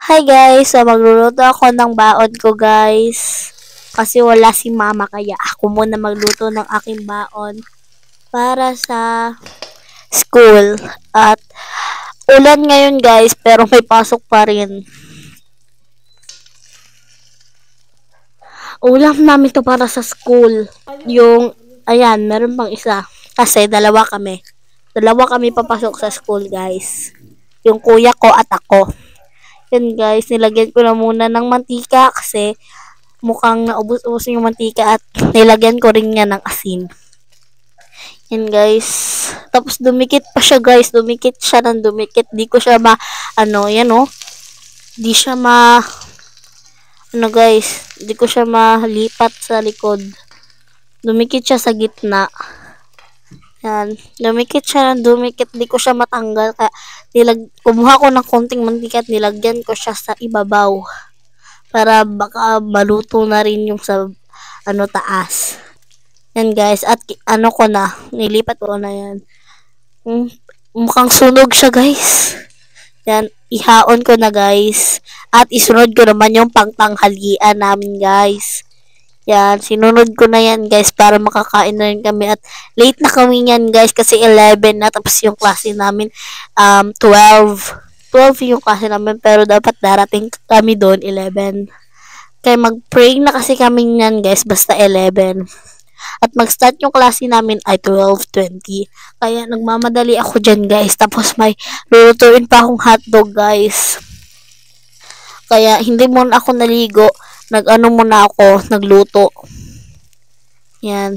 Hi guys! So magluluto ako ng baon ko guys. Kasi wala si mama kaya ako muna magluto ng aking baon para sa school. At ulan ngayon guys pero may pasok pa rin. Ulam namin to para sa school. Ayan, meron pang isa. Kasi dalawa kami. Dalawa kami papasok sa school guys. Yung kuya ko at ako. Yan guys, nilagyan ko na muna ng mantika kasi mukhang naubos-ubos yung mantika at nilagyan ko rin niya ng asin. Yan guys. Tapos dumikit pa siya guys. Dumikit siya ng dumikit. Di ko siya yan oh. Di siya guys. Di ko siya malipat sa likod. Dumikit siya sa gitna. Yan. Dumikit siya ng dumikit. Di ko siya matanggal. Kaya kumuha ko ng konting mantika at nilagyan ko siya sa ibabaw. Para baka maluto na rin yung sa taas. Yan guys. At nilipat ko na yan. Mukhang sunog siya guys. Yan. Ihaon ko na guys. At isunod ko naman yung pangtanghalian namin guys. Yan, sinunod ko na yan guys para makakain na rin kami at late na kami yan guys kasi 11 na tapos yung klase namin 12 yung klase namin pero dapat darating kami doon 11. Kaya mag-pray na kasi kami yan guys basta 11. At mag-start yung klase namin ay 12:20. Kaya nagmamadali ako dyan guys tapos may lulutuin pa akong hotdog guys. Kaya hindi muna ako naligo. Muna ako, nagluto. Yan.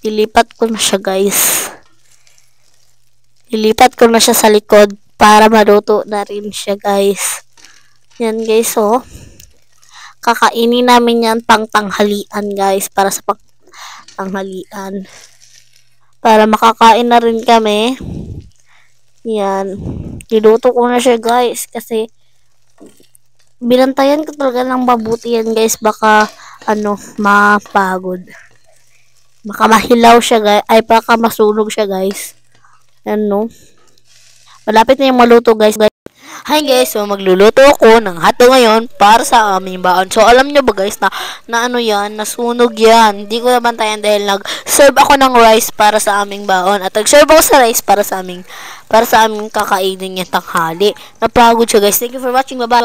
Ilipat ko na siya, guys. Ilipat ko na siya sa likod para maluto na rin siya, guys. Yan, guys, oh. Kakainin namin yan pang tanghalian, guys, para sa tanghalian. Para makakain na rin kami. Yan. Niluto ko na siya, guys, kasi binantayan ko talaga ng mabuti yan guys baka mapagod baka mahilaw siya guys baka masunog siya guys malapit na yung maluto guys. Hi guys, so magluluto ako ng hotdog ngayon para sa aming baon. So alam nyo ba guys na yan, nasunog yan. Hindi ko nabantayan dahil nag-serve ako ng rice para sa aming baon at nag-serve ako sa rice para sa aming kakainin yung tanghali. Napagod siya guys. Thank you for watching. Bye bye.